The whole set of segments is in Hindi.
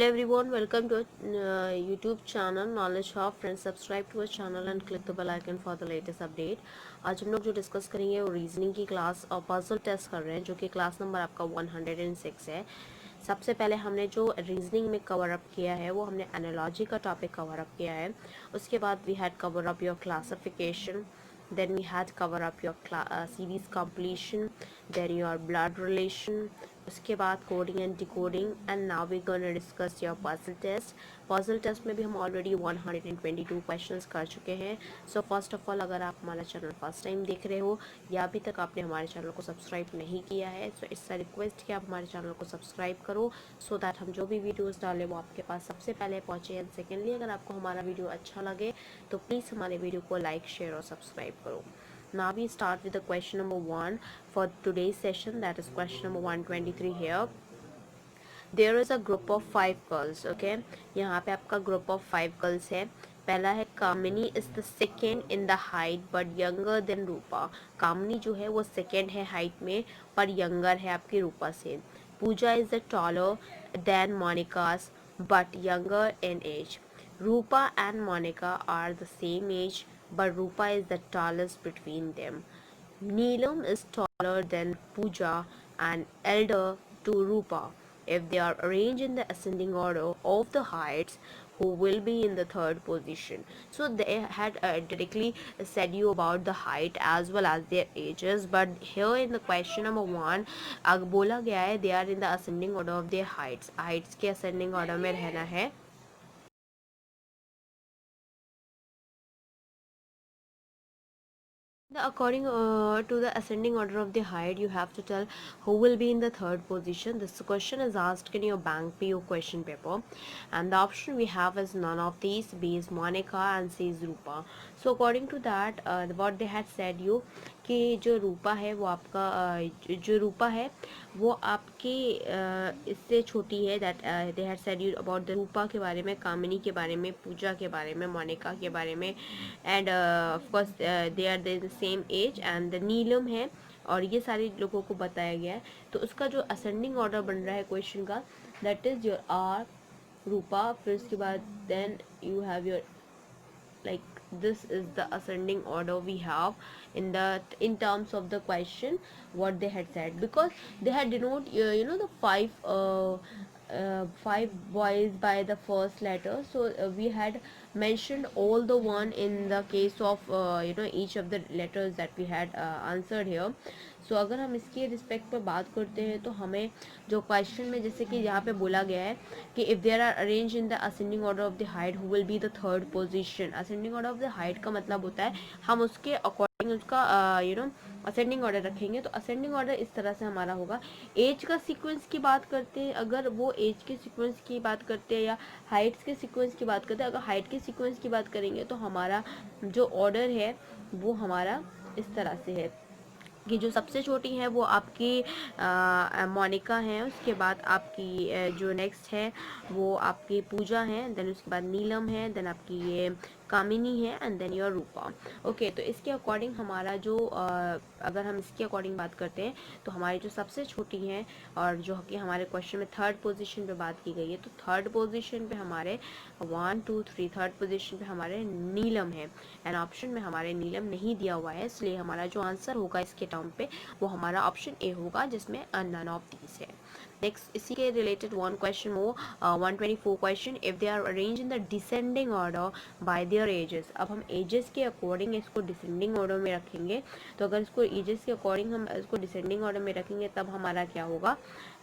Hello everyone, welcome to YouTube channel Knowledge Hub. Friends, subscribe to our channel and click the bell icon for the latest update. आज हम लोग जो डिस्कस करेंगे वो रीजनिंग की क्लास और पजल टेस्ट कर रहे हैं, जो कि क्लास नंबर आपका 106 है। सबसे पहले हमने जो रीजनिंग में कवर अप किया है वो हमने एनालॉजी का टॉपिक कवर अप किया है। उसके बाद we had cover up your classification, then we had cover up your series completion, then your blood relation, उसके बाद coding and decoding, and now we gonna discuss your puzzle test. Puzzle test में भी हम ऑलरेडी 122 क्वेश्चंस कर चुके हैं। सो फर्स्ट ऑफ ऑल, अगर आप हमारा चैनल फर्स्ट टाइम देख रहे हो या अभी तक आपने हमारे चैनल को सब्सक्राइब नहीं किया है, सो इससे रिक्वेस्ट कि आप हमारे चैनल को सब्सक्राइब करो, सो दैट हम जो भी वीडियोज़ डालें वो आपके पास सबसे पहले पहुँचे। एंड सेकेंडली, अगर आपको हमारा वीडियो अच्छा लगे तो प्लीज़ हमारे वीडियो को लाइक, शेयर और सब्सक्राइब करो। Now we start with the question number 1 for today's session, that is question number 123 here. There is a group of 5 girls, okay? यहाँ पे आपका group of 5 girls है। पहला है कामिनी is the second in the height but younger than रूपा। कामिनी जो है वो second है height में पर younger है आपकी रूपा से। पूजा is the taller than Monica's but younger in age. Rupa and Monica are the same age, but Rupa is the tallest between them. Neelam is taller than Pooja and elder to Rupa. If they are arranged in the ascending order of the heights, who will be in the third position? So they had directly said you about the height as well as their ages, but here in the question number 1 बोला गया है they are in the ascending order of their heights. heights के ascending order में रहना है। According to the ascending order of the height, you have to tell who will be in the third position. This question is asked in your bank PO question paper, and the option we have is none of these. B is Monica and C is Rupa. So according to that, what they had said you कि जो रूपा है वो आपका जो रूपा है वो आपकी इससे छोटी है। That they had said you about the Rupa के बारे में, कामिनी के बारे में, पूजा के बारे में, मोनिका के बारे में, and of course they are the same age, and the Neelam है, और ये सारे लोगों को बताया गया है। तो उसका जो असेंडिंग ऑर्डर बन रहा है क्वेश्चन का, that is your R Rupa, फिर उसके बाद then you have your like this is the ascending order we have in terms of the question what they had said, because they had denote the five boys by the first letter. So we had mentioned all the one in the case of each of the letters that we had answered here. सो अगर हम इसके रिस्पेक्ट पर बात करते हैं तो हमें जो क्वेश्चन में जैसे कि यहाँ पे बोला गया है कि if there are arrange in the ascending order of the height who will be the third position. Ascending order of the height का मतलब होता है हम उसके अकॉर्डिंग उसका असेंडिंग ऑर्डर रखेंगे। तो असेंडिंग ऑर्डर इस तरह से हमारा होगा। एज का सीक्वेंस की बात करते हैं, अगर वो एज के सीक्वेंस की बात करते हैं या हाइट्स के सीक्वेंस की बात करते हैं, अगर हाइट के सीक्वेंस की बात करेंगे तो हमारा जो ऑर्डर है वो हमारा इस तरह से है कि जो सबसे छोटी है वो आपकी मोनिका है, उसके बाद आपकी जो नेक्स्ट है वो आपकी पूजा है, देन उसके बाद नीलम है, देन आपकी ये कामिनी है, and then your Rupa. Okay, तो इसके अकॉर्डिंग हमारा जो अगर हम इसके अकॉर्डिंग बात करते हैं तो हमारी जो सबसे छोटी है और जो कि हमारे क्वेश्चन में थर्ड पोजीशन पे बात की गई है, तो थर्ड पोजीशन पे हमारे 1 2 3 थर्ड पोजीशन पे हमारे नीलम है, एंड ऑप्शन में हमारे नीलम नहीं दिया हुआ है, इसलिए हमारा जो आंसर होगा इसके टर्म पे वो हमारा ऑप्शन ए होगा, जिसमें नन ऑफ दीज है। नेक्स्ट इसी के रिलेटेड वन क्वेश्चन वो 124 question, if they are arrange in the descending order by their ages. अब हम एजेस के अकॉर्डिंग इसको डिसेंडिंग ऑर्डर में रखेंगे, तो अगर इसको एजेस के अकॉर्डिंग हम इसको डिसेंडिंग ऑर्डर में रखेंगे तब हमारा क्या होगा,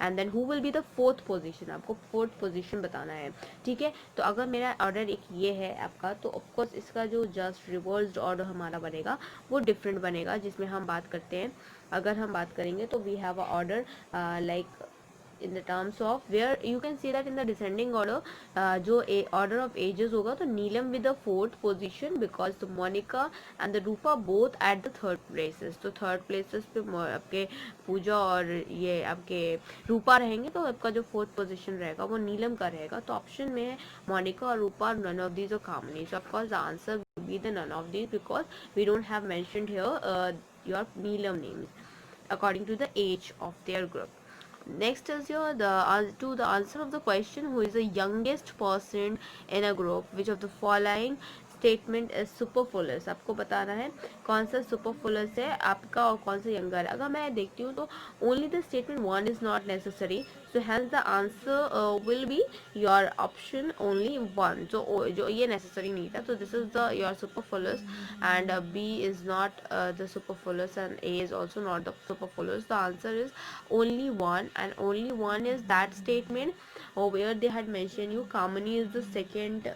and then who will be the fourth position, आपको फोर्थ पोजीशन बताना है। ठीक है, तो अगर मेरा ऑर्डर एक ये है आपका, तो ऑफकोर्स इसका जो जस्ट रिवर्स्ड ऑर्डर हमारा बनेगा वो डिफरेंट बनेगा, जिसमें हम बात करते हैं, अगर हम बात करेंगे तो we have a order like in the terms of where you can see that in the descending order जो order of ages होगा, तो नीलम with the fourth position because the Monica and the Rupa both at the third places। तो third places पे आपके पूजा और ये आपके रूपा रहेंगे, तो आपका जो फोर्थ पोजीशन रहेगा वो नीलम का रहेगा। तो ऑप्शन में है मोनिका और Rupa, none of these or Kamini. So of course the answer will be the none of these because we don't have mentioned here your Neelam names according to the age of their group. next is your the answer of the question, who is the youngest person in a group, which of the following statement is superfluous, आपको बताना है कौन सा सुपरफुलस है आपका और कौन सा यंगर है। अगर मैं देखती हूँ तो only the statement one is not necessary, so hence the answer will be your option only one, जो ये नेसेसरी नहीं था, तो this is the your superfluous and B is not the superfluous and A is also not the superfluous. The answer is only one, and only one is that statement where they had mentioned you Kamini is the second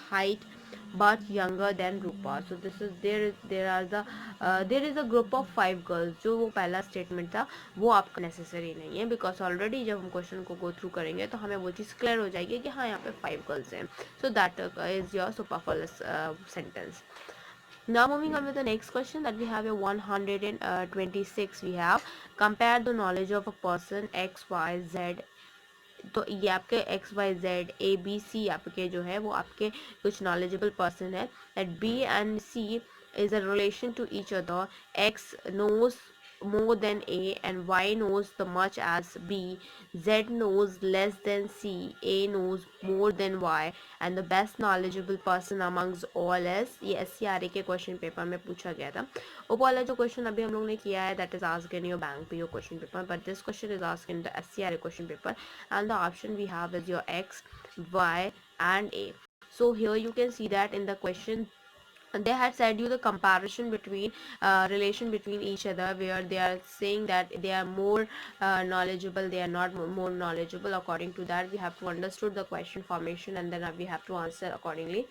height but younger than Rupa. So this is there is a group of 5 girls, जो वो पहला स्टेटमेंट था वो आपका नेसेसरी नहीं है, बिकॉज ऑलरेडी जब हम क्वेश्चन को गो थ्रू करेंगे तो हमें वो चीज़ क्लियर हो जाएगी कि हाँ यहाँ पे 5 गर्ल्स हैं, so that is your superfluous sentence. Now moving on with the next question that we have a 126, we have compare the knowledge of a person x y z. तो ये आपके X Y Z A B C आपके जो है वो आपके कुछ नॉलेजेबल पर्सन है, that B and C is a relation to each other, X knows more than A and Y knows the much as B, Z knows less than C, A knows more than Y, and the best knowledgeable person amongst all is, ये SCRA के क्वेश्चन पेपर में पूछा गया था. वो वाला जो क्वेश्चन अभी हम लोग ने किया है that is asked in your bank PO question paper, but this question is asked in the SCRA question paper, and the option we have is your X, Y and A. So here you can see that in the question they had said you the comparison between relation between each other, where they are saying that they are more knowledgeable, they are not more knowledgeable. According to that we have to understood the question formation and then we have to answer accordingly.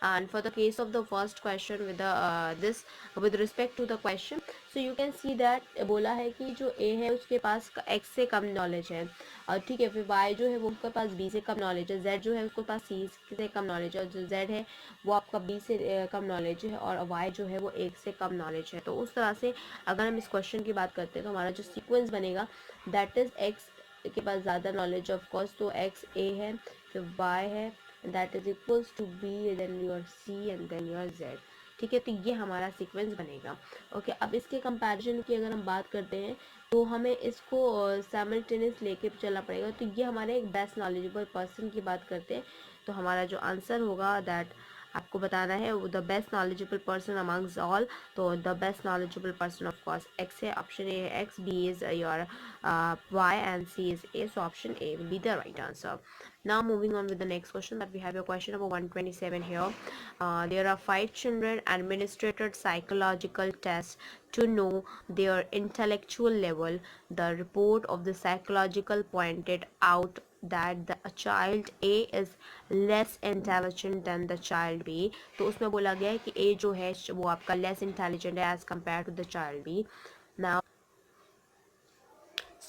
And for the case of the first question with the this with respect to the question, so you can see that बोला है कि जो A है उसके पास X से कम नॉलेज है, और ठीक है, फिर Y जो है वो उसके पास B से कम नॉलेज है, Z जो है उसके पास C से कम नॉलेज है, और जो Z है वो आपका B से कम नॉलेज है, और Y जो है वो 1 से कम नॉलेज है. तो उस तरह से अगर हम इस क्वेश्चन की बात करते हैं तो हमारा जो सीक्वेंस बनेगा दैट इज X के पास ज़्यादा नॉलेज ऑफ कोर्स, तो X A है, फिर Y है, that is equals to B, then your C and then your Z. ठीक है, तो ये हमारा सीक्वेंस बनेगा. ओके, अब इसके कंपैरिजन की अगर हम बात करते हैं तो हमें इसको साइमल्टेनियस लेके चलना पड़ेगा. तो ये हमारे एक बेस्ट नॉलेजेबल पर्सन की बात करते हैं, तो हमारा जो आंसर होगा दैट आपको बताना है the best knowledgeable person amongst all. तो the best knowledgeable person of course X है, ऑप्शन ए है X, B is your Y and C is A, so option A will be the right answer. Now moving on with the next question that we have a question number 127 here. There are 5 children administered psychological tests to know their intellectual level. The report of the psychological pointed out that the child A is less intelligent than the child B. तो उसमें बोला गया है कि A जो है वो आपका less intelligent है as compared to the child B. Now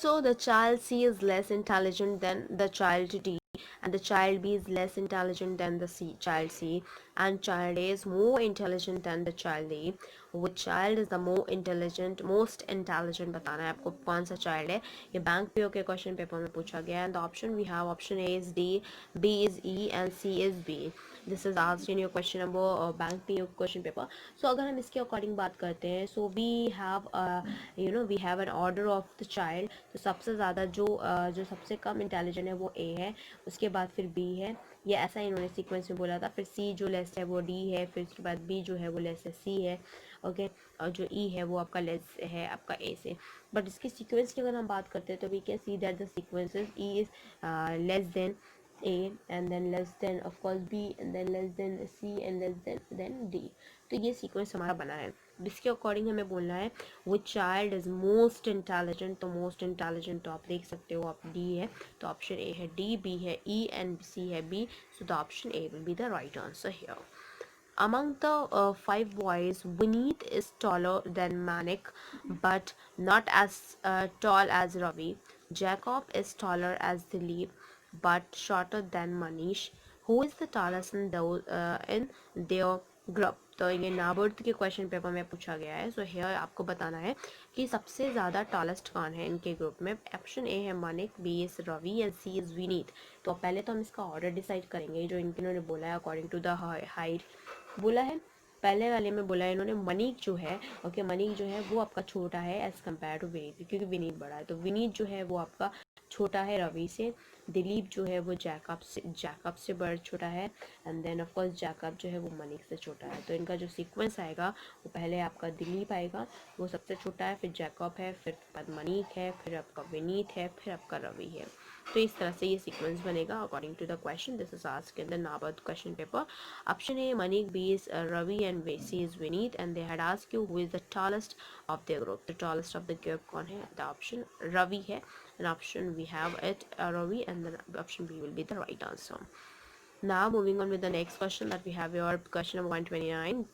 so the child C is less intelligent than the child D, and the child B is less intelligent than the child C, and child A is more intelligent than the child A. Which child is the most intelligent बताना है आपको कौन सा child है. ये बैंक पीओ के क्वेश्चन पेपर में पूछा गया है. The option we have, option A is D, B is E and C is B. This is asked in your question number bank PO question paper. So अगर हम इसके अकॉर्डिंग बात करते हैं, so we have we have an order of the child. तो सबसे ज़्यादा जो सबसे कम इंटेलिजेंट है वो A है, उसके बाद फिर B है, ये ऐसा इन्होंने सीक्वेंस में बोला था. फिर C जो लेस है वो D है, फिर उसके बाद B जो है वो लेस है C है. ओके, और जो E है वो आपका लेस है आपका A से. बट इसकी सीक्वेंस की अगर हम बात करते हैं तो we can see that the sequences E is less than A and then less than of course B and then less than C and less than D. तो ये सीक्वेंस हमारा बना है. इसके अकॉर्डिंग हमें बोलना है which child is most intelligent. तो most intelligent तो आप देख सकते हो आप D है, तो ऑप्शन A है D, B है E and C है B, so the option A will be the right answer here. Among the 5 boys, Vineet is taller than Manik, but not as tall as Ravi. Jacob is taller as Dilip, but shorter than Manish. Who is the tallest in their group? तो ये नाबर्ड के क्वेश्चन पेपर में पूछा गया है. सो हेयर आपको बताना है कि सबसे ज़्यादा टॉलेस्ट कौन है इनके ग्रुप में. ऑप्शन ए है Manik, B is Ravi and C is Vineet. तो पहले तो हम इसका ऑर्डर डिसाइड करेंगे जो इन्होंने बोला है अकॉर्डिंग टू द हाइट बोला है. पहले वाले में बोला इन्होंने मनीक जो है, ओके, मनीक जो है वो आपका छोटा है एज कम्पेयर टू विनीत, क्योंकि विनीत बड़ा है, तो विनीत जो है वो आपका छोटा है रवि से। दिलीप जो है वो जैकब से बड़ा छोटा है, and then of course Jacob जो है वो मनीक से छोटा है। तो इनका जो सीक्वेंस आएगा वो पहले आपका दिलीप आएगा, वो सबसे छोटा है, फिर जैकब है, फिर मनीक है, फिर आपका विनीत है, फिर आपका रवि है। तो इस तरह से ये सीक्वेंस बनेगा according to the question. This is asked in the NABARD question paper. Option A Manik, B is Ravi, and C is Vineet, and they had asked you who is the tallest of their group. The tallest of the group कौन है? The option Ravi है, and option we have it Ravi, and the option B will be the right answer. Now moving on with the next question that we have your question number 129.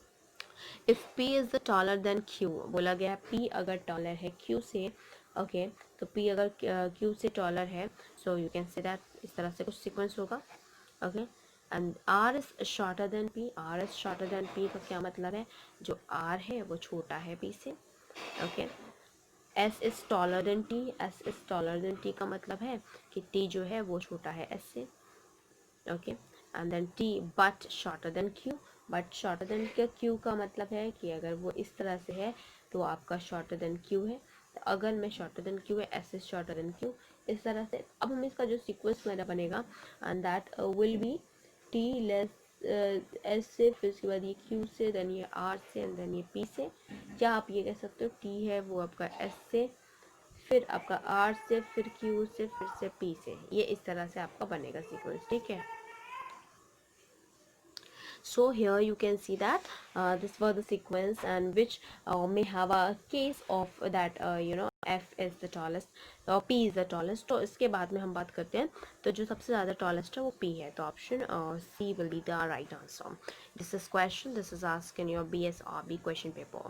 If P is the taller than Q, बोला गया P अगर taller है Q से, okay, तो P अगर Q से taller है, so you can say that इस तरह से कुछ sequence होगा, okay, and R is shorter than P. R is shorter than P का क्या मतलब है? जो R है वो छोटा है P से, okay. S is taller than T. S is taller than T का मतलब है कि T जो है वो छोटा है S से, okay, and then T but shorter than Q. but shorter than Q का मतलब है कि अगर वो इस तरह से है तो आपका shorter than Q है, तो अगर मैं shorter than Q है, S is shorter than Q, इस तरह से। अब हम इसका जो सीक्वेंस मेरा बनेगा, and that will B T less S से, फिर उसके बाद ये Q से, देन ये R से, एंड देन ये P से। या आप ये कह सकते हो T है वो आपका S से, फिर आपका R से, फिर Q से, फिर से P से। ये इस तरह से आपका बनेगा सीक्वेंस, ठीक है। So here you can see that this was the sequence, and which may have a case of that F is the tallest और P is the tallest। तो इसके बाद में हम बात करते हैं, तो जो सबसे ज़्यादा tallest है वो P है, तो option C will be the right answer. This is asked in your BSRB question paper.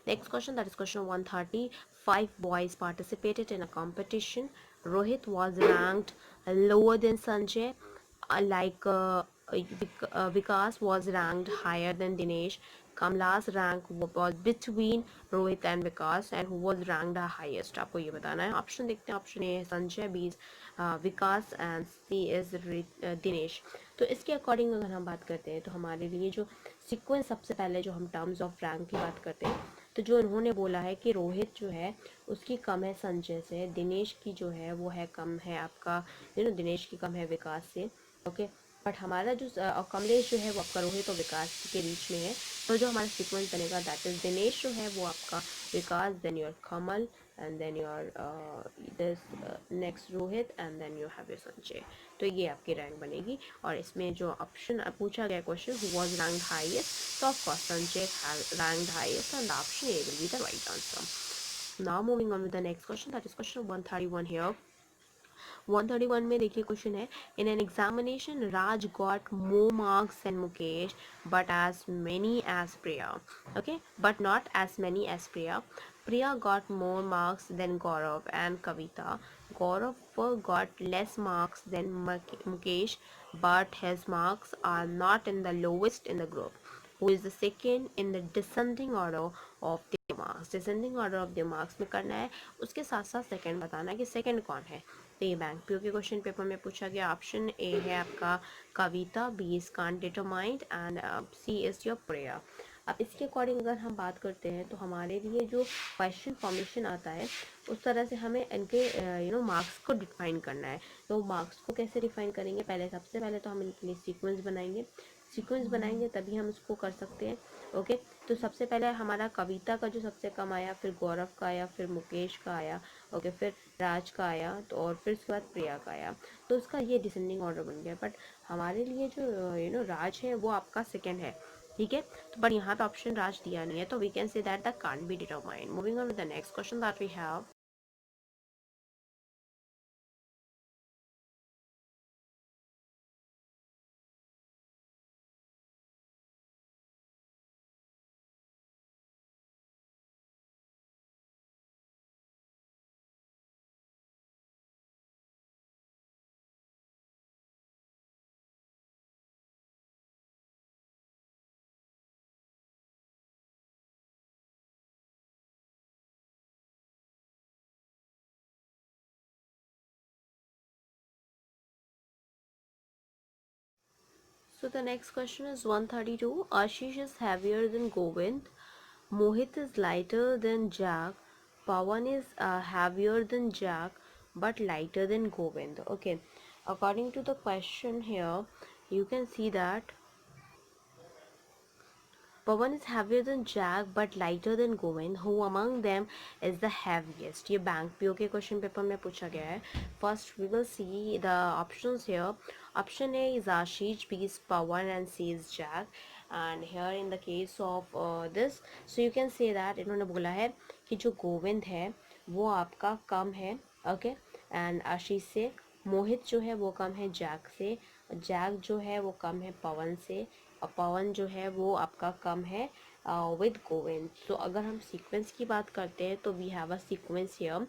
Next question, that is question 130. 5 boys participated in a competition. Rohit was ranked lower than Sanjay, Vikas was ranked higher than Dinesh. Kamla's rank was between Rohit and Vikas, and who was ranked the highest? आपको ये बताना है। ऑप्शन देखते हैं। ऑप्शन ए है Sanjay, B Vikas, and C is Dinesh. तो इसके अकॉर्डिंग अगर हम बात करते हैं तो हमारे लिए जो सीक्वेंस, सबसे पहले जो हम टर्म्स ऑफ रैंक की बात करते हैं, तो जो उन्होंने बोला है कि रोहित जो है उसकी कम है संजय से, दिनेश की जो है वो है कम है आपका दिनेश की कम है विकास से, ओके। बट हमारा जो कमलेश जो है वो आपका रोहित और विकास के बीच में है, तो जो हमारा सीक्वेंस बनेगा दैट इज दिनेश जो है वो आपका Vikas, then your Kamal, and then your this next Rohit, and then you have your Sanjay. तो ये आपकी रैंक बनेगी, और इसमें जो ऑप्शन पूछा गया question who was ranked highest, तो of course Sanjay ranked highest, and option A will be the right answer. Now moving on with the next question, that is question 131 here. 131 में देखिए क्वेश्चन है, in an examination Raj got more marks and Mukesh but as many as Priya, okay, but not as many as Priya. Priya got more marks than Gaurav and Kavita. Gaurav got less marks than Mukesh, but his marks are not in the lowest in the group. Who is the second in the descending order of the marks? Descending order of the marks में करना है, उसके साथ साथ सेकंड बताना है कि सेकंड कौन है। तो ये बैंक पीओ के क्वेश्चन पेपर में पूछा गया। ऑप्शन ए है आपका Kavita, B is can't determined, and C is your prayer. अब इसके अकॉर्डिंग अगर हम बात करते हैं तो हमारे लिए जो क्वेश्चन फॉर्मेशन आता है उस तरह से हमें इनके मार्क्स को डिफाइन करना है। तो मार्क्स को कैसे डिफाइन करेंगे, पहले सबसे पहले तो हम इनके लिए सीक्वेंस बनाएंगे। सीक्वेंस बनाएंगे तभी हम इसको कर सकते हैं, ओके। तो सबसे पहले हमारा कविता का जो सबसे कम आया, फिर गौरव का आया, फिर मुकेश का आया, ओके, फिर राज का आया, तो और फिर उसके बाद प्रिया का आया। तो उसका ये डिसेंडिंग ऑर्डर बन गया। बट हमारे लिए जो राज है वो आपका सेकेंड है, ठीक है। तो बट यहाँ पे ऑप्शन राज दिया नहीं है, तो we can say that the can't be determined. Moving on with the next question that we have. So the next question is 132. Ashish is heavier than Govind. Mohit is lighter than Jack. Pawan is heavier than Jack but lighter than Govind. Okay, according to the question here, you can see that Pawan is heavier than Jack but lighter than Govind. Who among them is the heaviest? ये बैंक पीओ के क्वेश्चन पेपर में पूछा गया है. First we will see the options here. Option A is Ashish, B is Pawan and C is Jack. And here in the case of this, so you can say that इन्होंने बोला है कि जो गोविंद है वो आपका कम है. ओके, एंड आशीष से. मोहित जो है वो कम है जैक से. जैक जो है वो कम है पवन से. और पवन जो है वो आपका कम है विद गोविंद. सो अगर हम सीक्वेंस की बात करते हैं तो we have a sequence here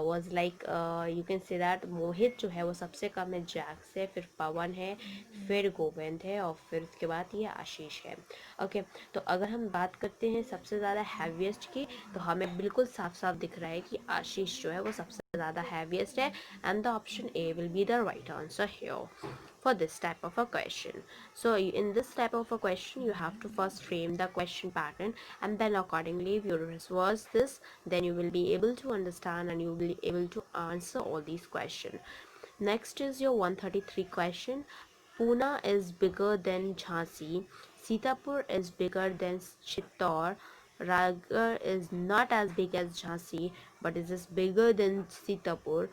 was like you can say that Mohit जो है वो सबसे कम है जैक से, फिर पवन है, फिर गोविंद है और फिर उसके बाद ये आशीष है. ओके, तो अगर हम बात करते हैं सबसे ज़्यादा हैवीएस्ट की, तो हमें बिल्कुल साफ साफ दिख रहा है कि आशीष जो है वो सबसे ज़्यादा हैवीएस्ट है. And the option A will be the right answer here for this type of a question. So in this type of a question you have to first frame the question pattern, and then accordingly if you reverse this, then you will be able to understand and you will be able to answer all these questions. Next is your 133 question. Pune is bigger than Jhansi. Sitapur is bigger than Chittor. Raigad is not as big as Jhansi but is bigger than Sitapur.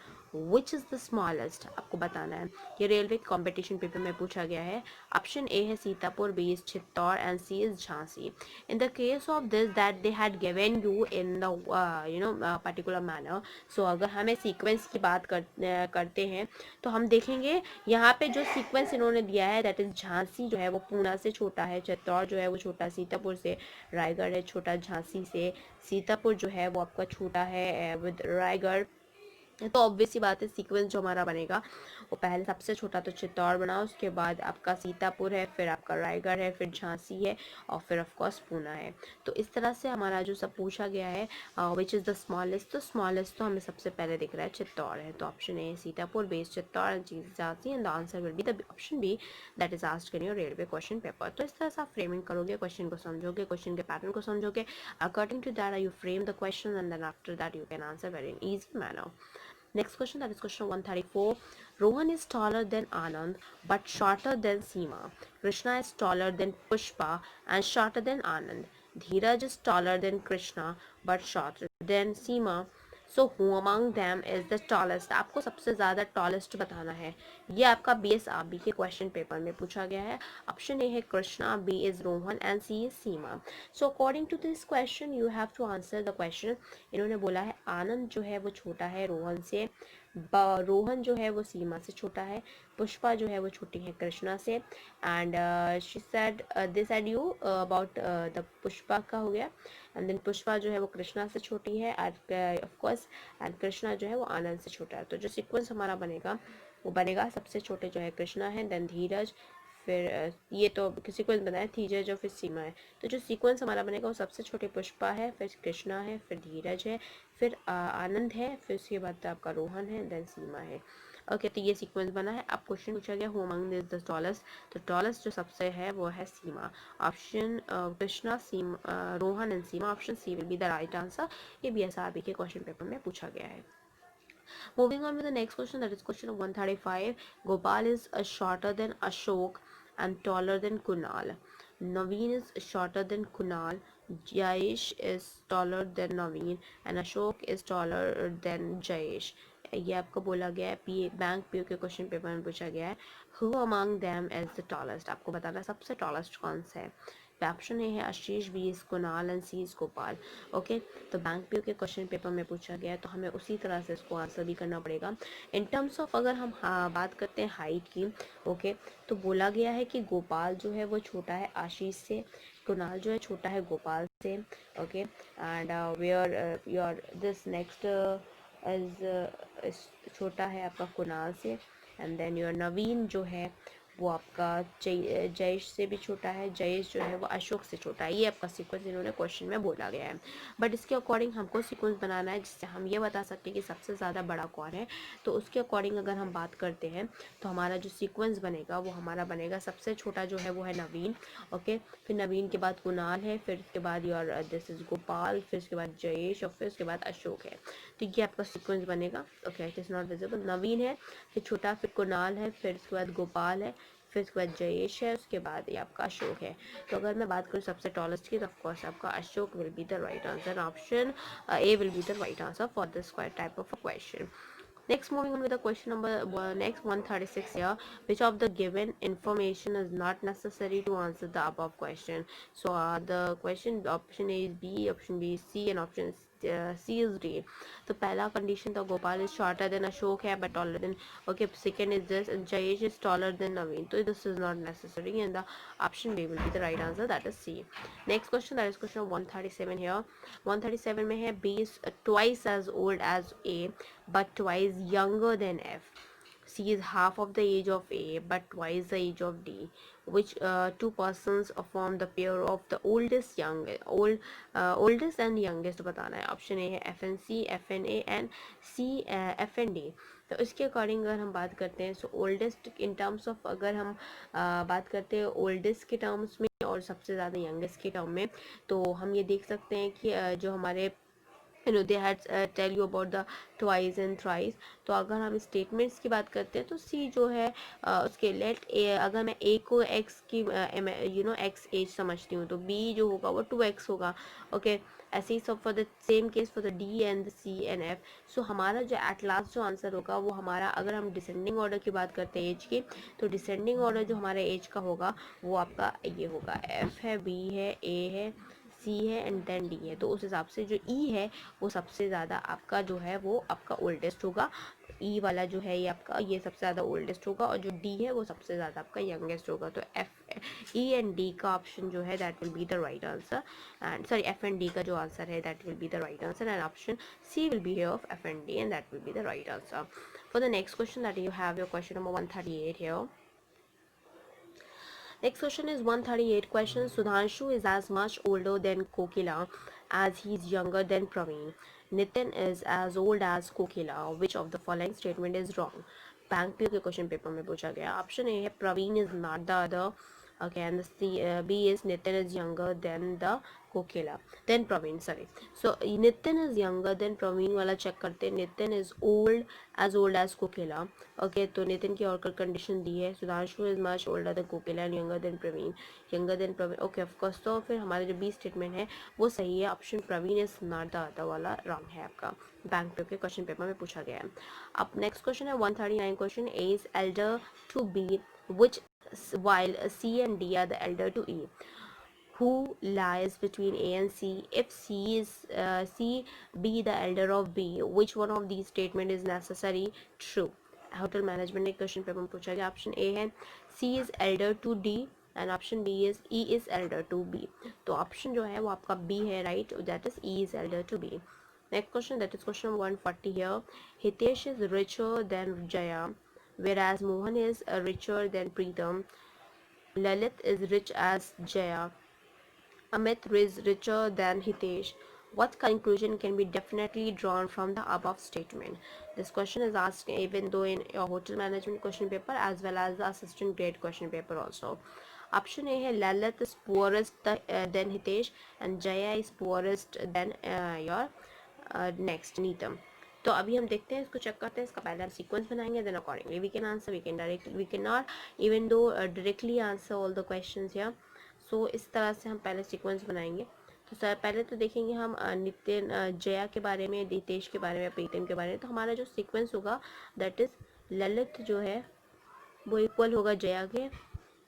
Which is the smallest? आपको बताना है. ये रेलवे कंपटीशन पेपर में पूछा गया है. ऑप्शन ए है Sitapur, B is Chittor and C is Jhansi. In the case of this that they had given you in the particular manner. So अगर हमें सीक्वेंस की बात करते हैं तो हम देखेंगे यहाँ पे जो सीक्वेंस इन्होंने दिया है दैट इज झांसी जो है वो पूना से छोटा है, चित्तौड़ जो है वो छोटा सीतापुर से, रायगढ़ है छोटा झांसी से, सीतापुर जो है वो आपका छोटा है विद रायगढ़. तो ऑब्वियस सी बात है सीक्वेंस जो हमारा बनेगा वो पहले सबसे छोटा तो चित्तौड़ बना, उसके बाद आपका सीतापुर है, फिर आपका रायगढ़ है, फिर झांसी है और फिर ऑफ कोर्स पूना है. तो इस तरह से हमारा जो सब पूछा गया है विच इज़ द स्मॉलेस्ट, तो स्मॉलेस्ट तो हमें सबसे पहले दिख रहा है चित्तौड़ है. तो option A Sitapur, B Chittor and C Jhansi and the answer will be the option B that is asked in your railway question paper. तो इस तरह से आप फ्रेमिंग करोगे, क्वेश्चन को समझोगे, क्वेश्चन के पैटर्न को समझोगे. According to that you frame the question and then after that you can answer very in easy manner. Next question, that is question 134. Rohan is taller than Anand but shorter than Seema. Krishna is taller than Pushpa and shorter than Anand. Dheeraj is taller than Krishna but shorter than Seema. So who among them is the tallest. आपको सबसे ज़्यादा टॉलेस्ट बताना है. ये आपका BSRB के क्वेश्चन पेपर में पूछा गया है. ऑप्शन ए है Krishna, B is Rohan and C is Seema. So according to this question you have to answer the question. इन्होंने बोला है आनंद जो है वो छोटा है रोहन से, रोहन जो है वो सीमा से छोटा है, पुष्पा जो है वो छोटी है कृष्णा से. And she said they said you about the Pushpa का हो गया. एंड देन पुष्पा जो है वो कृष्णा से छोटी है ऑफ कोर्स, एंड कृष्णा जो है वो आनंद से छोटा है. तो जो सीक्वेंस हमारा बनेगा वो बनेगा सबसे छोटे जो है कृष्णा है, देन धीरज, फिर ये तो सीक्वेंस बनाया धीरज और फिर सीमा है. तो जो सीक्वेंस हमारा बनेगा वो सबसे छोटे पुष्पा है, फिर कृष्णा है, फिर धीरज है, फिर आनंद है, फिर उसके बाद आपका रोहन है, देन सीमा है. ओके, तो ये सीक्वेंस बना है. अब क्वेश्चन पूछा गया हु अमंग द टॉलेस्ट. तो टॉलेस्ट जो सबसे है वो है Seema. Option Krishna, Seema, Rohan and Seema. Option C will be the right answer. ये BSRB के क्वेश्चन पेपर में पूछा गया है. Moving on with the next question, that is question 135. Gopal is shorter than Ashok and taller than Kunal. Naveen is shorter than Kunal. Jayesh is taller than Naveen and Ashok is taller than Jayesh. ये आपको बोला गया है बैंक पीओ के क्वेश्चन पेपर में पूछा गया है. Who among them is the tallest. आपको बताना है सबसे टॉलेस्ट कौन सा है. ऑप्शन ए है Ashish, B is Kunal and C is Gopal. Okay, तो बैंक पीओ के क्वेश्चन पेपर में पूछा गया है तो हमें उसी तरह से इसको आंसर भी करना पड़ेगा. इन टर्म्स ऑफ अगर हम बात करते हैं हाइट की, ओके, तो बोला गया है कि गोपाल जो है वो छोटा है आशीष से, कुणाल जो है छोटा है गोपाल से. Okay, and where your this next is छोटा है आपका कुणाल से. एंड देन योर नवीन जो है वो आपका जयेश से भी छोटा है, जयेश जो है वो अशोक से छोटा है। ये आपका सीक्वेंस इन्होंने क्वेश्चन में बोला गया है। बट इसके अकॉर्डिंग हमको सीक्वेंस बनाना है जिससे हम ये बता सकते हैं कि सबसे ज़्यादा बड़ा कौन है। तो उसके अकॉर्डिंग अगर हम बात करते हैं तो हमारा जो सीक्वेंस बनेगा वो हमारा बनेगा, सबसे छोटा जो है वो है नवीन, ओके, फिर नवीन के बाद कुणाल है, फिर उसके बाद योर दिस इज गोपाल, फिर उसके बाद जयेश और फिर उसके बाद अशोक है। तो ये आपका सीक्वेंस बनेगा। Okay, it is not visible. Naveen है, फिर छोटा, फिर कुणाल है, फिर उसके बाद गोपाल है, फिर उसके बाद जयेश है, उसके बाद ये आपका अशोक है। तो अगर मैं बात करूँ सबसे टॉलेस्ट की, तो ऑफकोर्स आपका Ashok will be the right answer. Option A will be the right answer for this type of a question. Next, moving on with the question number next 136 here. Which of the given information is not necessary to answer the above question? So the question option A is B, option B is C, and option C is D. तो पहला कंडीशन था Gopal is shorter than Ashok है but taller than, okay, second is this Jayesh is taller than Naveen, तो this is not necessary and the option B will be the right answer, that is C. Next question, that is question 137 here. 137 में है B is twice as old as A but twice younger than F. C is half of the age of A but twice the age of D. Which two persons form the pair of the oldest and youngest बताना है. ऑप्शन ए है FNC, FNA and C FND. तो इसके अकॉर्डिंग अगर हम बात करते हैं, सो ओल्डेस्ट इन टर्म्स ऑफ, अगर हम बात करते हैं ओल्डेस्ट के टर्म्स में और सबसे ज़्यादा यंगेस्ट के टर्म में, तो हम ये देख सकते हैं कि जो हमारे they had tell you about the twice and thrice. तो अगर हम स्टेटमेंट्स की बात करते हैं तो सी जो है उसके लेट ए, अगर मैं ए को एक्स की एक्स एज समझती हूँ तो बी जो होगा वो 2x होगा, ओके. ऐसे ही सब for the same case for the D and the C and F. So हमारा जो एट लास्ट जो आंसर होगा वो हमारा, अगर हम डिसेंडिंग ऑर्डर की बात करते हैं एज की, तो डिसेंडिंग ऑर्डर जो हमारे एज का होगा वो आपका ये होगा, एफ है, बी है, ए है, सी है एंड देन डी है. तो उस हिसाब से जो ई है वो सबसे ज़्यादा आपका जो है वो आपका ओल्डेस्ट होगा. ई वाला जो है ये आपका ये सबसे ज़्यादा ओल्डेस्ट होगा और जो डी है वो सबसे ज़्यादा आपका यंगेस्ट होगा. तो एफ ई एंड डी का ऑप्शन जो है that will be the right answer. And sorry, F and D का जो आंसर है that will be the right answer and option C will be here of F and D and that will be the right answer. For the next question that you have your question number 138 here. Next question is 138 question. Sudhanshu is as much older than Kokila as he is younger than Praveen. Nitin is as old as Kokila. Which of the following statement is wrong? Bank P के क्वेश्चन पेपर में पूछा गया. ऑप्शन ए है Praveen is not the other, okay, and the B is Nitin is younger than the Kokila, then Praveen, sorry. So Nitin is younger than Praveen वाला चेक करते हैं. Nitin is old as Kokila, okay. तो Nitin की और कंडीशन दी है. Sudhanshu is much older than Kokila and younger than Praveen, okay, of course. तो फिर हमारे जो B स्टेटमेंट है वो सही है. Option Praveen is not the other वाला रॉन्ग है आपका. बैंक के क्वेश्चन पेपर में पूछा गया है. अब नेक्स्ट क्वेश्चन है 139 question. A is elder to B which while C and D are the elder to E. Who lies between A and C? If C be the elder of B, which one of these statement is necessary true? Hotel management ने क्वेश्चन पेपर में पूछा गया. ऑप्शन ए है C is elder to D and option B is E is elder to B. तो ऑप्शन जो है वो आपका B है, right, that is E is elder to B. Next question, that is question 140 here. Hitesh is richer than Jaya, whereas Mohan is richer than Preetham. Lalit is rich as Jaya. Amit is richer than Hitesh. What conclusion can be definitely drawn from the above statement? This question is asked even though in your hotel management question paper as well as the assistant grade question paper also. Option A है Lalit is poorest than Hitesh and Jaya is poorest than your next Neetam. तो अभी हम देखते हैं, इसको चेक करते हैं. इसका पहले हम सीक्वेंस बनाएंगे, then accordingly we can answer, we can not even though directly answer all the questions here. So इस तरह से हम पहले सीक्वेंस बनाएंगे. तो सर पहले तो देखेंगे हम नितिन जया के बारे में, रितेश के बारे में, प्रीतम के बारे में. तो हमारा जो सीक्वेंस होगा दैट इज़ ललित जो है वो इक्वल होगा जया के,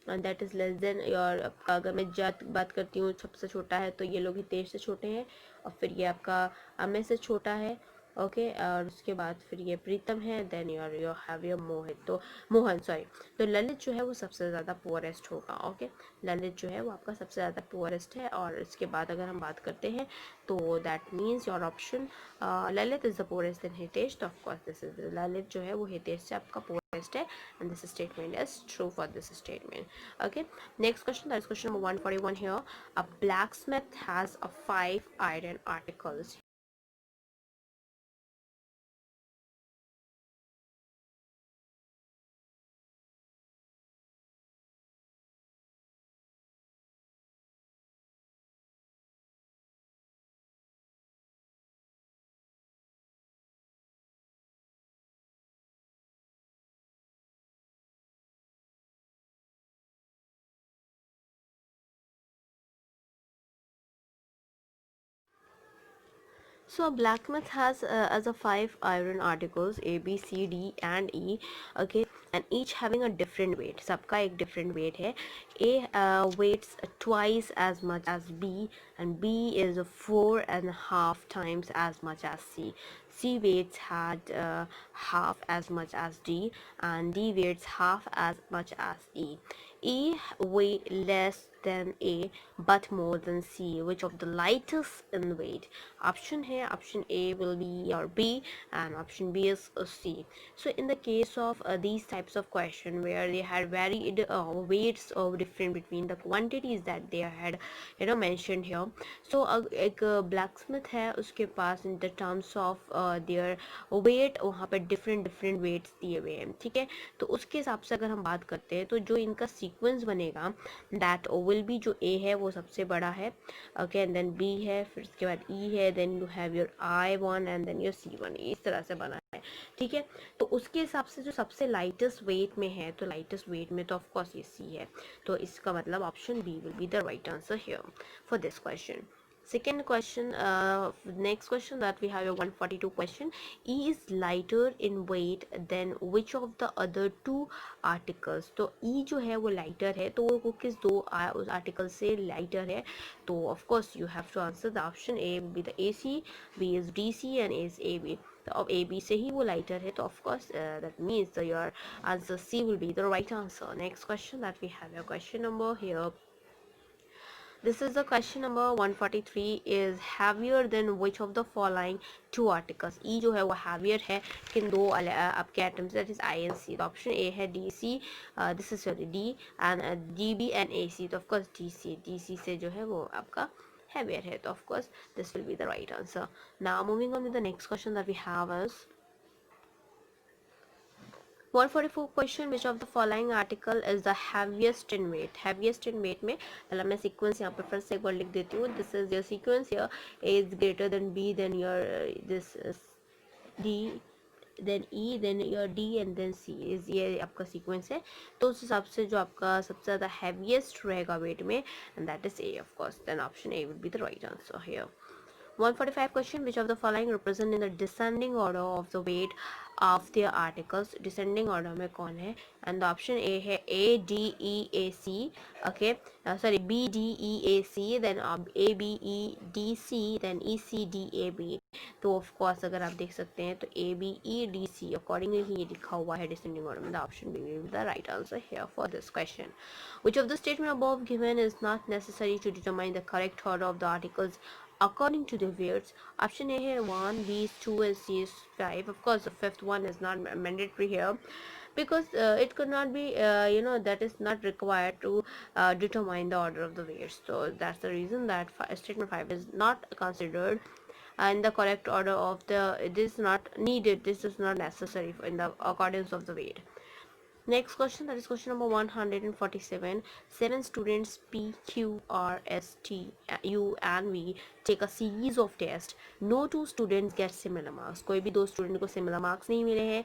that is less than your. अगर मैं बात करती हूँ सबसे छोटा है तो ये लोग हितेश से छोटे हैं और फिर ये आपका अमित से छोटा है ओके और उसके बाद फिर ये प्रीतम है, देन यू हैव योर मोहित, तो मोहन सॉरी, तो ललित जो है वो सबसे ज़्यादा पुअरेस्ट होगा। ओके ललित जो है वो आपका सबसे ज़्यादा पुअरेस्ट है। और इसके बाद अगर हम बात करते हैं तो that means your option Lalit is the poorest than Hitesh, तो ऑफकोर्स दिस इज ललित जो है वो हितेश से आपका पुअरेस्ट है and this statement is true for this statement. Okay next question, that is question number 141 here, a blacksmith has a 5 iron articles. So a blacksmith has as a 5 iron articles A, B, C, D and E. Okay, and each having a different weight. सबका एक different weight है. A weighs twice as much as B, and B is 4.5 times as much as C. C weights had half as much as D, and D weights half as much as E. E weigh less than A but more than C. Which of the lightest in weight? Option here, option A will be your B and option B is C. So in the case of these types of question where they had varied weights of different between the quantities that they had mentioned here. So एक blacksmith है उसके पास in the terms of their weight वहाँ पे different weights दिए हुए हैं, ठीक है। तो उसके हिसाब से अगर हम बात करते हैं तो जो इनका सीक्वेंस बनेगा that will be जो A है वो सबसे बड़ा है, ओके एंड देन B है, फिर उसके बाद E है, then you have your I1 and then your C1, इस तरह से बना है, ठीक है। तो उसके हिसाब से जो सबसे लाइटेस्ट वेट में है, तो लाइटेस्ट वेट में तो ऑफकोर्स ये C है, तो इसका मतलब option B will be the right answer here for this question. Second question, next question that we have a 142 question. E is lighter in weight than which of the other two articles? तो E जो है वो lighter है, तो वो किस दो उस article से lighter है? तो of course you have to answer the option A will be the AC, B is DC and A is AB. तो अब A B से ही वो lighter है, तो of course that means your answer C will be the right answer. Next question that we have a question number here. This is the question number 143 is heavier than which of the following two articles? E जो है वो heavier है किन दो आपके atoms, that is I and C. तो option A है DC, this is sorry D and DB and AC. तो of course DC से जो है वो आपका heavier है, तो of course this will be the right answer. Now moving on with the next question that we have is 144 question, which of the following article is the heaviest in weight? Heaviest in weight में पहला मैं sequence यहाँ पे फिर से एक बार लिख देती हूँ. This is your sequence here. A is greater than B, then your this is D, then E, then your D and then C is ये आपका sequence है. तो उस हिसाब से जो आपका सबसे ज़्यादा heaviest रहेगा weight में, and that is A of course. Then option A would be the right answer here. 145 question, which of the following represent in the descending order of the weight of their articles? Descending order में कौन है? And the option A है A D E A C, okay, sorry B D E A C, then A B E D C, then E C D A B. तो of course अगर आप देख सकते हैं तो A B E D C accordingly ही ये लिखा हुआ है descending order में. The option B will be the right answer here for this question. Which of the statement above given is not necessary to determine the correct order of the articles according to the weights? Option A here 1, B is 2 and C is 5. Of course the fifth one is not mandatory here because it could not be that is not required to determine the order of the weights. So that's the reason that statement 5 is not considered and the correct order of the, this is not needed, this is not necessary in the accordance of the weight. Next question, that is question number 147. 7 students P, Q, R, S, T, U and V take a series of tests. No two students get similar marks. कोई भी दो student को similar marks नहीं मिले हैं.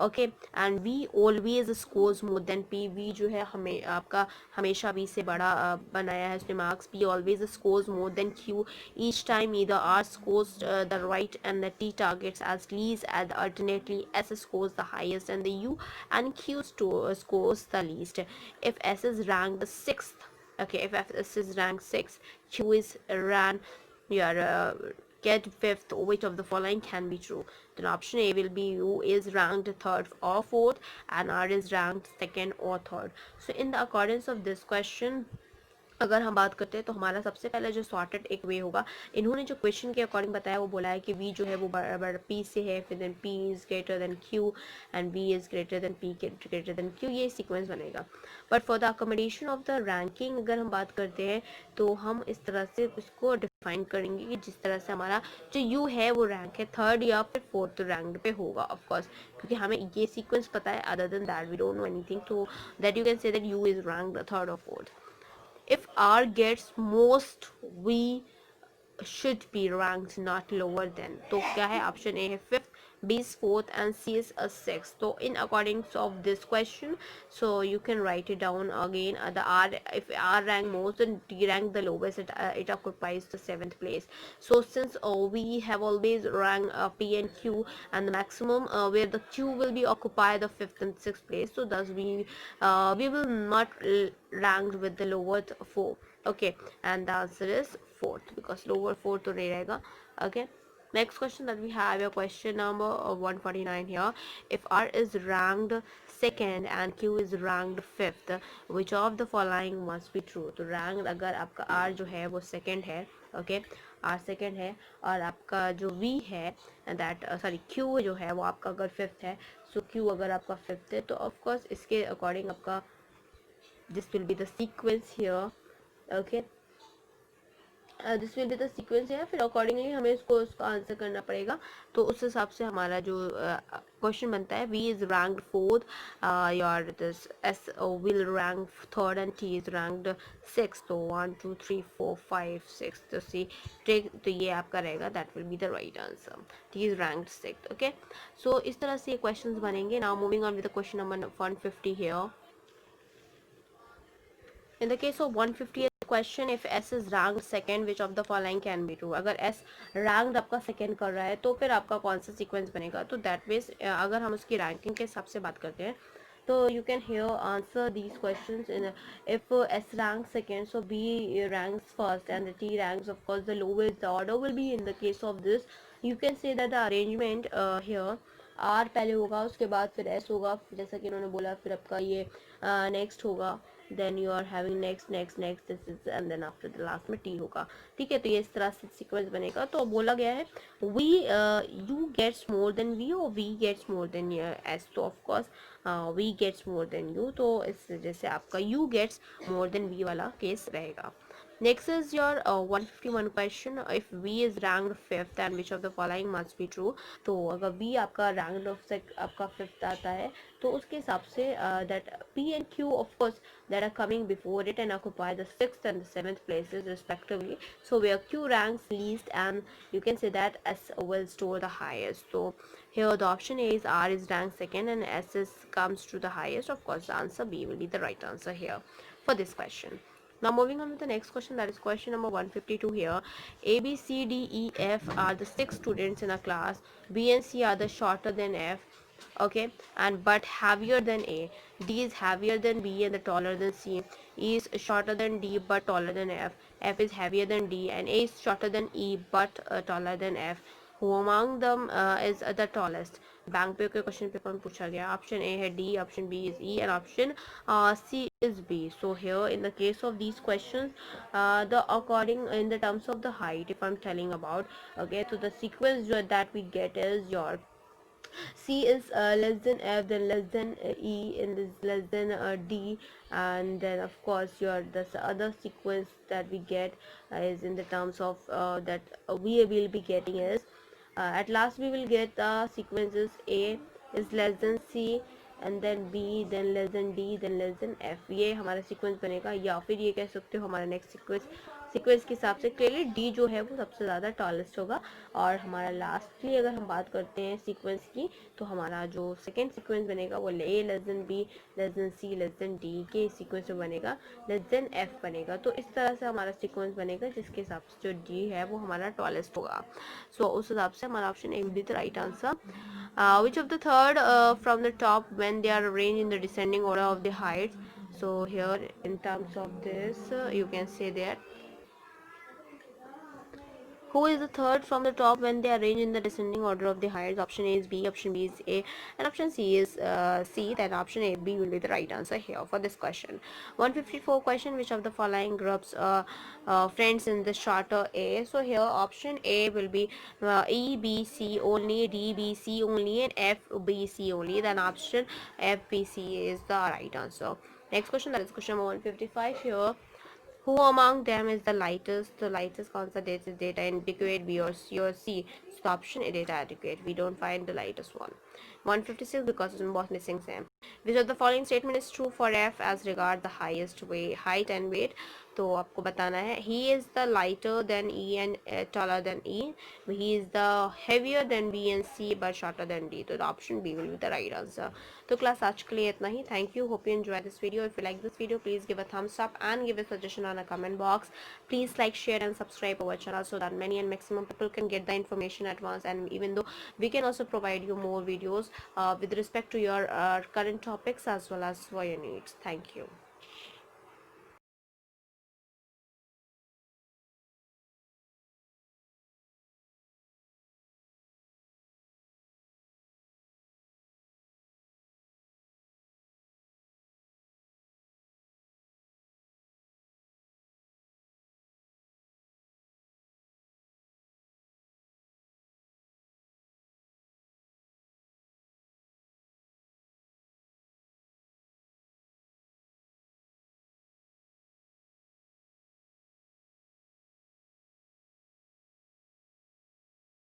Okay, and V always scores more than P. V जो है हमें आपका हमेशा V से बड़ा बनाया है उसने marks. P always scores more than Q. Each time either R scores the right and the T targets as least, and alternately S scores the highest and the U and Q scores the least. If S is ranked 6th, okay, if S is ranked 6th, Q is ranked your get fifth, which of the following can be true? Then option A will be U is ranked third or fourth and R is ranked second or third. So in the accordance of this question, अगर हम बात करते हैं तो हमारा सबसे पहले जो सॉर्टेड एक वे होगा, इन्होंने जो क्वेश्चन के अकॉर्डिंग बताया वो बोला है कि वी जो है वो बराबर पी से है, फिर then P is greater than Q and V is greater than P greater than Q, ये सीक्वेंस बनेगा. But for the accommodation of the ranking अगर हम बात करते हैं तो हम इस तरह से इसको डिफाइन करेंगे कि जिस तरह से हमारा जो यू है वो रैंक है थर्ड या फिर फोर्थ रैंक पे होगा ऑफकोर्स, क्योंकि हमें ये सीक्वेंस पता है. Other than that we don't know anything, तो that you can say that you is ranked third और fourth. If R gets most, we should be ranked not lower than. तो क्या है? ऑप्शन ए है fifth, B is fourth and C is a sixth. So in accordance of this question, so you can write it down again. The R, if R rank most and D rank the lowest, it occupies the seventh place. So since we have always ranked P and Q, and the maximum where the Q will be occupy the fifth and sixth place, so thus we will not ranked with the lower four. Okay, and the answer is fourth because lower fourth तो नहीं रहेगा. Okay, next question that we have your question number 149 here. If R is ranked second and Q is ranked fifth, which of the following must be true? तो ranked अगर आपका R जो है वो second है, okay, R second है, और आपका जो V है that sorry Q जो है वो आपका अगर fifth है, so Q अगर आपका fifth है तो of course इसके according आपका this will be the sequence here. Okay, this will be the sequence है, फिर अकॉर्डिंगली हमें इसको उसका आंसर करना पड़ेगा. तो उस हिसाब से हमारा जो क्वेश्चन बनता है, V is ranked fourth, your this S will rank third and T is ranked six. तो 1 2 3 4 5 6, तो सी टेक, तो ये आपका रहेगा, that will be the right answer. T is ranked six. Okay, so इस तरह से ये क्वेश्चन बनेंगे. Now moving on with the question number 150 here. In the case of 150th question, if S is ranked second, which of the following can be true? अगर S ranked आपका second कर रहा है तो फिर आपका कौन सा sequence बनेगा? तो that means अगर हम उसकी ranking के हिसाब से बात करते हैं तो you can here answer these questions in if S ranks second, so B ranks first and the T ranks of course the lowest. The order will be in the case of this, you can say that the arrangement here R पहले होगा, उसके बाद फिर S होगा, जैसा कि इन्होंने बोला, फिर आपका ये नेक्स्ट होगा, then you are having next next next this is, and then after the last में T होगा. ठीक है, तो ये इस तरह से सीक्वेंस बनेगा. तो बोला गया है we you gets more than V और V gets more than S, तो of course V gets more than U, तो इस वजह से आपका U gets more than V वाला केस रहेगा. Next is your 151 question. If V is ranked fifth, and which of the following must be true? तो अगर V आपका ranked of आपका fifth आता है तो उसके हिसाब से that P and Q of course that are coming before it and occupy the sixth and the seventh places respectively. So where Q ranks least and you can say that S will store the highest. So here the option A is R is ranked second and S is comes to the highest. Of course the answer B will be the right answer here for this question. Now moving on with the next question, that is question number 152 here. A, B, C, D, E, F are the 6 students in a class. B and C are the shorter than F, okay, and but heavier than A. D is heavier than B and the taller than C. E is shorter than D but taller than F. F is heavier than D and A is shorter than E but taller than F. Who among them is the tallest? Bank पे क्वेश्चन पेपर में पूछा गया. ऑप्शन ए है D, option B is E and option C is B. So here in the case of these questions, the according in the terms of the height, if I'm telling about, okay, so the sequence that we get is your C is less than F, then less than E, and is less than D, and then of course your this other sequence that we get is in the terms of that we will be getting is at last we will get the sequences A is less than C and then B, then less than D, then less than F. ये हमारा सीक्वेंस बनेगा. या फिर ये कह सकते हो हमारा नेक्स्ट सीक्वेंस के हिसाब से क्लियरली डी जो है वो सबसे ज़्यादा टॉलेस्ट होगा. और हमारा लास्टली अगर हम बात करते हैं सीक्वेंस की तो हमारा जो सेकेंड सीक्वेंस बनेगा वो A less than B less than C less than D के सीक्वेंस में बनेगा, लेस देन एफ बनेगा. तो इस तरह से हमारा सीक्वेंस बनेगा जिसके हिसाब से जो डी है वो हमारा टॉलेस्ट होगा. सो उस हिसाब से हमारा option A will be the right answer. Which of the third from the top when they are arranged in the descending order of the heights? So here in terms of this you can say that Who is the third from the top when they are arranged in the descending order of the heights? Option A is B, option B is A, and option C is C. Then option A, B will be the right answer here for this question. 154 question. Which of the following groups friends in the charter A? So here option A will be E, B, C only, D, B, C only, and F, B, C only. Then option F, B, C is the right answer. Next question, that is question number 155 here. Who among them is the lightest? The lightest concept is data inadequate, B or C or C. So the option is data adequate. We don't find the lightest one. 156 because it's both missing same. Which of the following statement is true for F as regard the highest weight, height and weight? तो आपको बताना है. He is the lighter than E and taller than E. He is the heavier than B and C but shorter than D. तो the option B will be the right answer. तो class आज के लिए इतना ही. Thank you. Hope you enjoy this video. If you like this video, please give a thumbs up and give a suggestion on a comment box. Please like, share and subscribe our channel so that many and maximum people can get the information at once. And even though we can also provide you more videos with respect to your current topics as well as for your needs. Thank you.